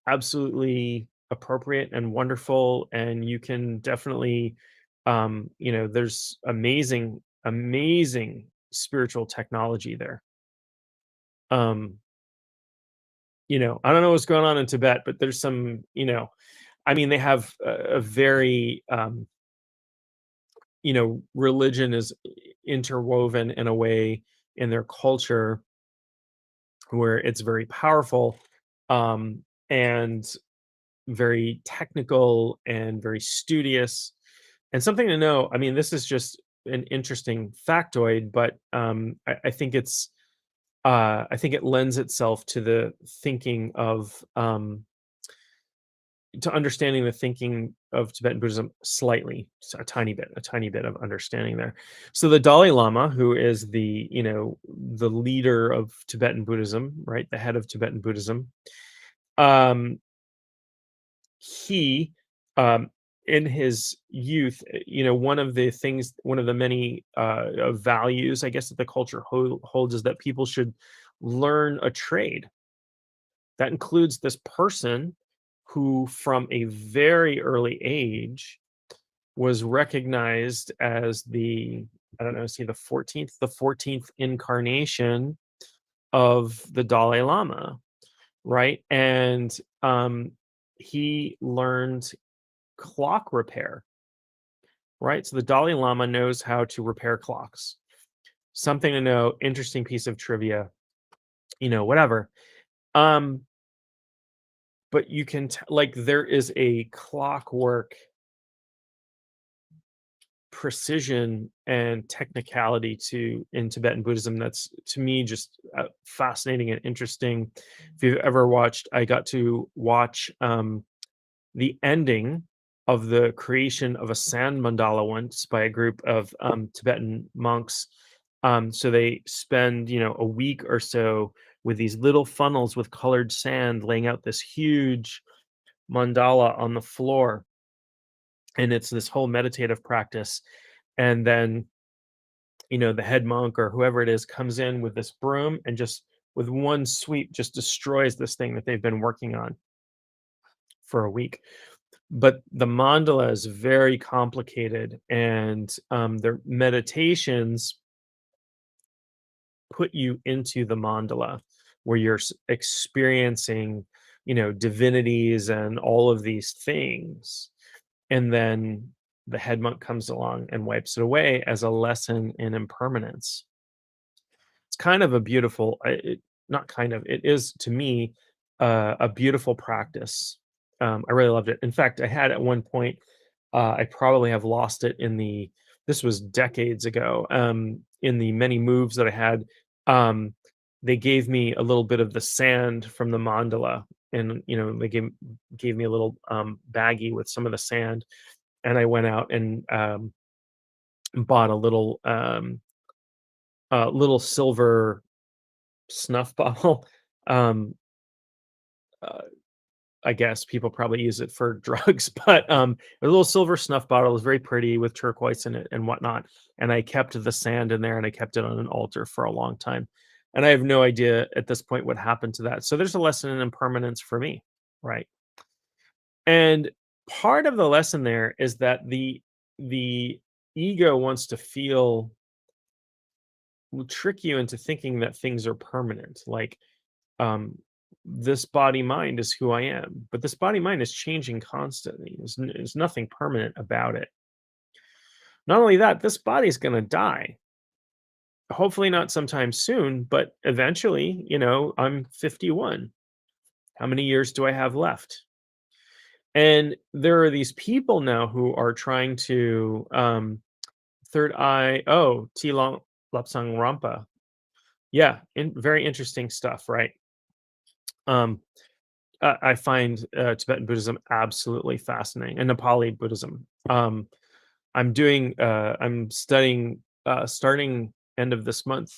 absolutely appropriate and wonderful, and you can definitely, there's amazing, amazing spiritual technology there. Um, I don't know what's going on in Tibet, but there's some, I mean, they have a very, religion is interwoven in a way in their culture where it's very powerful, and very technical and very studious. And something to know, I mean, this is just an interesting factoid, but I think it lends itself to the thinking of to understanding the thinking of Tibetan Buddhism slightly, a tiny bit of understanding there. So the Dalai Lama, who is the leader of Tibetan Buddhism, right, the head of Tibetan Buddhism, um, he in his youth, one of the many values, I guess, that the culture holds is that people should learn a trade. That includes this person who, from a very early age, was recognized as I don't know, see, the 14th incarnation of the Dalai Lama, right? And he learned clock repair, right? So the Dalai Lama knows how to repair clocks. Something to know, interesting piece of trivia, whatever. Um, but you can like there is a clockwork precision and technicality to in Tibetan Buddhism that's, to me, just fascinating and interesting. If you've ever watched, I got to watch the ending of the creation of a sand mandala once by a group of Tibetan monks. So they spend, a week or so with these little funnels with colored sand, laying out this huge mandala on the floor. And it's this whole meditative practice. And then, the head monk or whoever it is comes in with this broom and just with one sweep just destroys this thing that they've been working on for a week. But the mandala is very complicated, and their meditations put you into the mandala where you're experiencing, divinities and all of these things. And then the head monk comes along and wipes it away as a lesson in impermanence. It's kind of a beautiful, not kind of, it is to me a beautiful practice. I really loved it. In fact, I had at one point, I probably have lost it this was decades ago, in the many moves that I had. Um, they gave me a little bit of the sand from the mandala, and, they gave me a little baggie with some of the sand. And I went out and bought a little silver snuff bottle. Um, uh, I guess people probably use it for drugs, but a little silver snuff bottle. It was very pretty with turquoise in it and whatnot. And I kept the sand in there, and I kept it on an altar for a long time. And I have no idea at this point what happened to that. So there's a lesson in impermanence for me, right? And part of the lesson there is that the ego wants to feel will trick you into thinking that things are permanent. Like, um, this body mind is who I am, but this body mind is changing constantly. There's nothing permanent about it. Not only that, this body's going to die. Hopefully not sometime soon, but eventually. I'm 51. How many years do I have left? And there are these people now who are trying to third eye. Oh, T Long Lapsang Rampa. Yeah, very interesting stuff, right? Um, I find Tibetan Buddhism absolutely fascinating, and Nepali Buddhism. I'm studying, starting end of this month,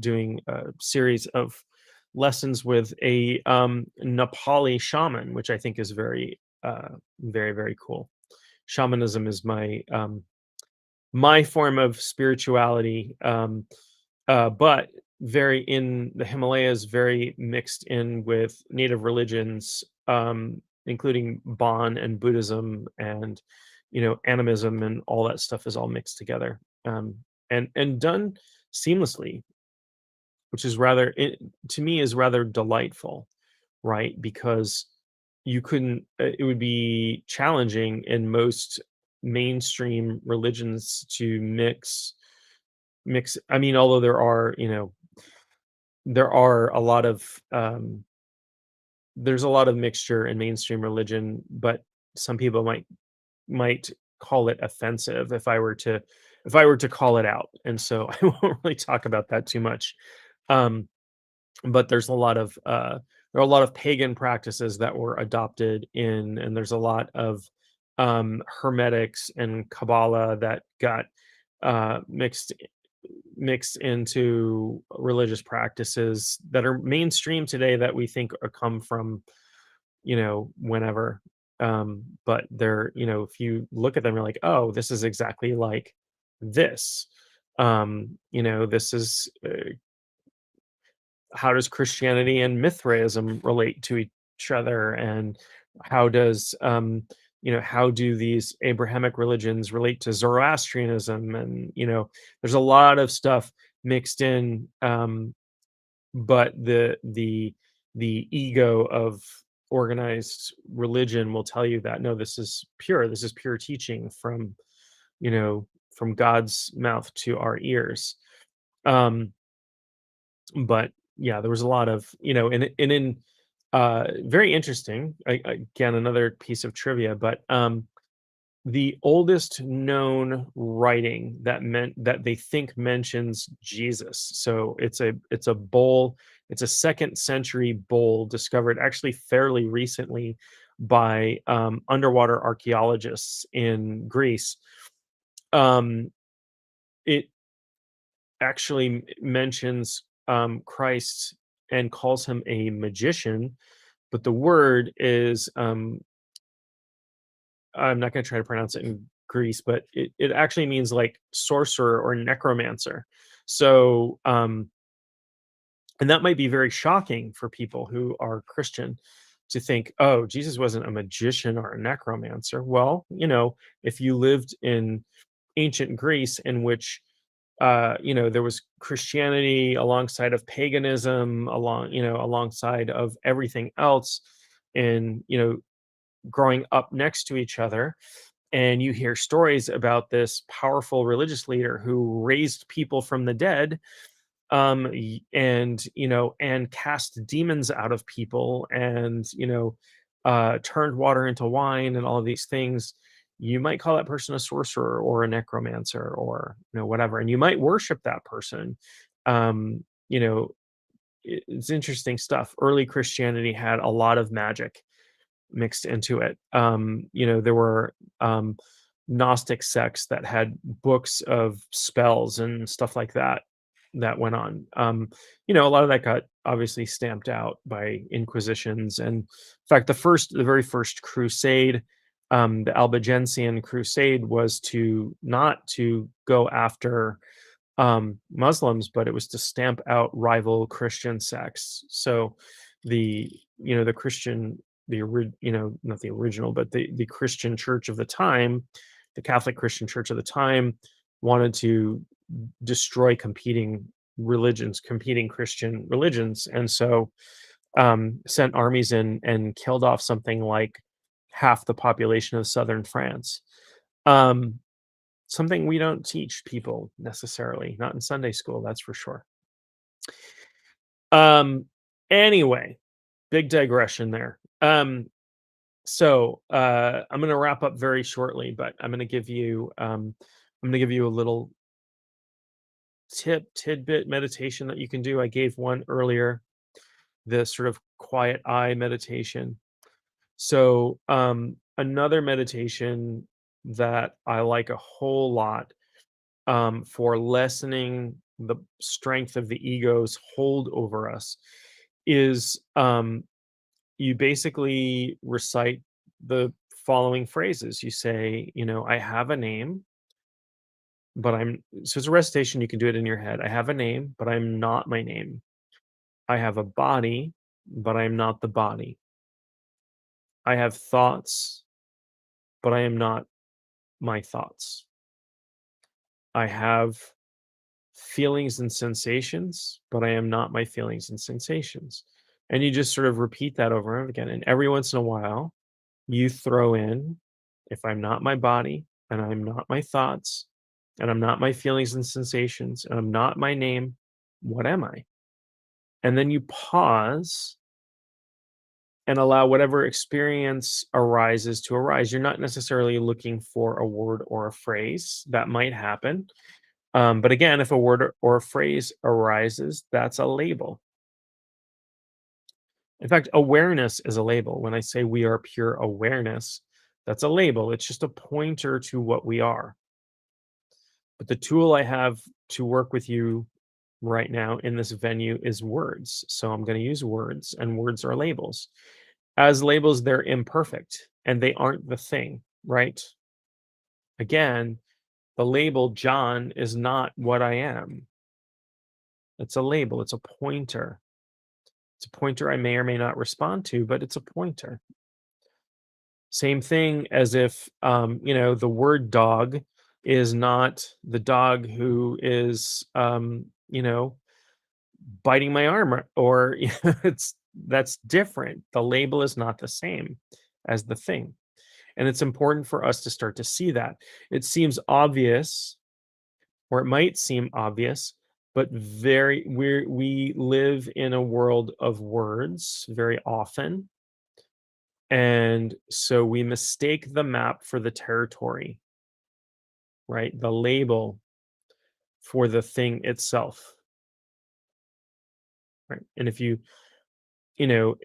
doing a series of lessons with a Nepali shaman, which I think is very, very cool. Shamanism is my form of spirituality, but very in the Himalayas, very mixed in with native religions, including Bon and Buddhism and animism and all that stuff is all mixed together, and done seamlessly, which is to me is rather delightful, right? Because you couldn't it would be challenging in most mainstream religions to mix. I mean, although there are a lot of there's a lot of mixture in mainstream religion, but some people might call it offensive if I were to call it out, and so I won't really talk about that too much. Um, but there are a lot of pagan practices that were adopted in, and there's a lot of hermetics and Kabbalah that got mixed into religious practices that are mainstream today that we think come from whenever. But they're if you look at them, you're like, oh, this is exactly like this. This is how does Christianity and Mithraism relate to each other, and how does how do these Abrahamic religions relate to Zoroastrianism? And there's a lot of stuff mixed in, but the ego of organized religion will tell you that no, this is pure teaching you know from God's mouth to our ears. Um, but yeah, there was a lot of and in very interesting, again, another piece of trivia, but the oldest known writing that they think mentions Jesus. So it's a bowl, it's a second century bowl discovered actually fairly recently by underwater archaeologists in Greece. Um, it actually mentions Christ and calls him a magician, but the word is I'm not going to try to pronounce it in Greece, but it actually means like sorcerer or necromancer. So, and that might be very shocking for people who are Christian to think, oh, Jesus wasn't a magician or a necromancer. Well, if you lived in ancient Greece, in which there was Christianity alongside of paganism, alongside of everything else, and growing up next to each other, and you hear stories about this powerful religious leader who raised people from the dead, and cast demons out of people, and turned water into wine and all of these things. You might call that person a sorcerer or a necromancer or whatever, and you might worship that person. um you know it's interesting stuff. Early Christianity had a lot of magic mixed into it. There were Gnostic sects that had books of spells and stuff like that that went on. A lot of that got obviously stamped out by inquisitions, and in fact, the very first crusade, the Albigensian Crusade, was to not to go after Muslims, but it was to stamp out rival Christian sects. So the the Christian not the original, but the Christian church of the time, the Catholic Christian church of the time, wanted to destroy competing Christian religions, and so sent armies in and killed off something like half the population of southern France. Um, Something we don't teach people necessarily, not in Sunday school, that's for sure. Um, anyway, big digression there. I'm gonna wrap up very shortly, but I'm gonna give you a little tidbit meditation that you can do. I gave one earlier, the sort of quiet eye meditation. So, another meditation that I like a whole lot, for lessening the strength of the ego's hold over us is, you basically recite the following phrases. You say, I have a name, but so it's a recitation. You can do it in your head. I have a name, but I'm not my name. I have a body, but I am not the body. I have thoughts, but I am not my thoughts. I have feelings and sensations, but I am not my feelings and sensations. And you just sort of repeat that over and over again. And every once in a while, you throw in, if I'm not my body, and I'm not my thoughts, and I'm not my feelings and sensations, and I'm not my name, what am I? And then you pause and allow whatever experience arises to arise. You're not necessarily looking for a word or a phrase that might happen. But again, if a word or a phrase arises, that's a label. In fact, awareness is a label. When I say we are pure awareness, that's a label. It's just a pointer to what we are. But the tool I have to work with you right now in this venue is words. So I'm going to use words, and words are labels. As labels, they're imperfect and they aren't the thing, right? Again, the label John is not what I am. It's a label, it's a pointer. It's a pointer I may or may not respond to, but it's a pointer. Same thing as if, the word dog is not the dog who is, biting my arm, or it's that's different. The label is not the same as the thing. And it's important for us to start to see that. It seems obvious, or it might seem obvious, but we live in a world of words very often, and so we mistake the map for the territory, right? The label for the thing itself, right? And if you know,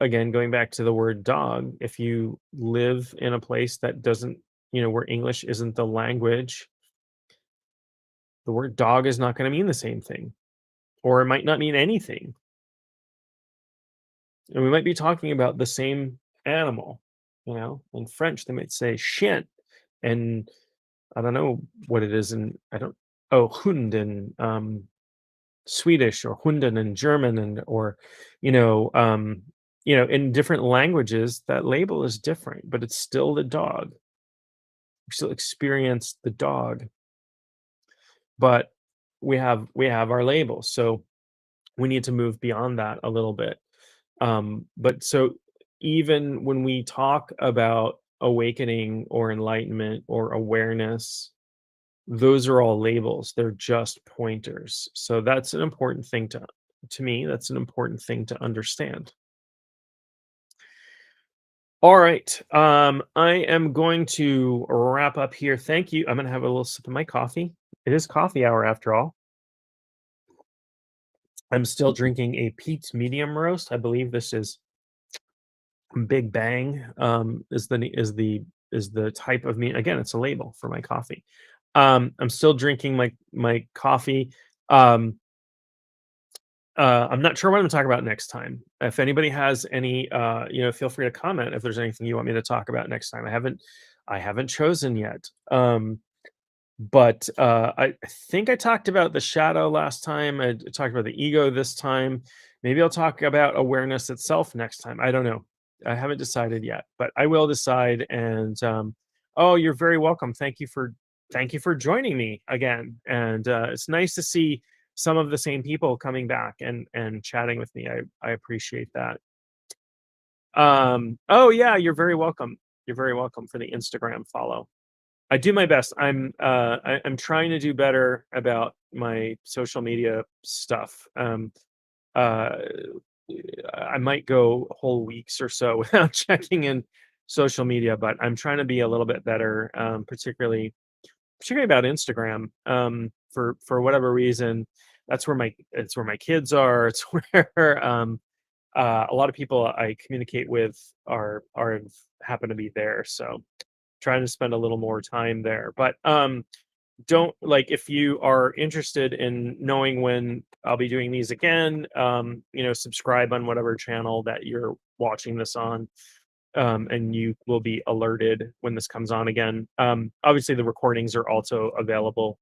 again, going back to the word dog, if you live in a place that doesn't, where English isn't the language, the word dog is not going to mean the same thing, or it might not mean anything. And we might be talking about the same animal. In French, they might say chien, and I don't know what it is. And I don't, oh, Hund in Swedish, or Hunden in German, and, or, in different languages, that label is different, but it's still the dog. We still experience the dog, but we have our labels. So we need to move beyond that a little bit. But so even when we talk about awakening or enlightenment or awareness, those are all labels. They're just pointers. So that's an important thing to me. That's an important thing to understand. All right. I am going to wrap up here. Thank you. I'm going to have a little sip of my coffee. It is coffee hour after all. I'm still drinking a Pete's medium roast. I believe this is Big Bang, is the type of meat. Again, it's a label for my coffee. I'm still drinking my coffee. Um, I'm not sure what I'm gonna talk about next time. If anybody has any, feel free to comment if there's anything you want me to talk about next time. I haven't chosen yet. But I think I talked about the shadow last time. I talked about the ego this time. Maybe I'll talk about awareness itself next time. I don't know. I haven't decided yet, but I will decide. And oh, you're very welcome. Thank you for joining me again. And it's nice to see some of the same people coming back and chatting with me. I appreciate that. Oh yeah, you're very welcome. You're very welcome for the Instagram follow. I do my best. I'm trying to do better about my social media stuff. Uh, I might go whole weeks or so without checking in social media, but I'm trying to be a little bit better, particularly about Instagram. for whatever reason, that's where my kids are. It's where a lot of people I communicate with are happen to be there. So trying to spend a little more time there. But don't like if you are interested in knowing when I'll be doing these again, subscribe on whatever channel that you're watching this on, and you will be alerted when this comes on again. Obviously, the recordings are also available.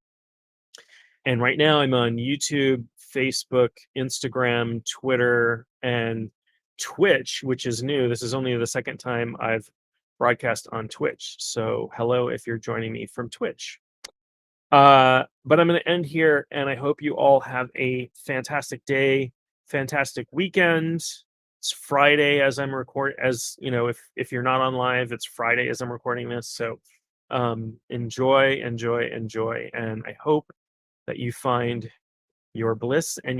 And right now, I'm on YouTube, Facebook, Instagram, Twitter, and Twitch, which is new. This is only the second time I've broadcast on Twitch. So, hello if you're joining me from Twitch. But I'm going to end here, and I hope you all have a fantastic day, fantastic weekend. It's Friday as I'm as you know, if you're not on live, it's Friday as I'm recording this. So enjoy, enjoy, enjoy, and I hope that you find your bliss and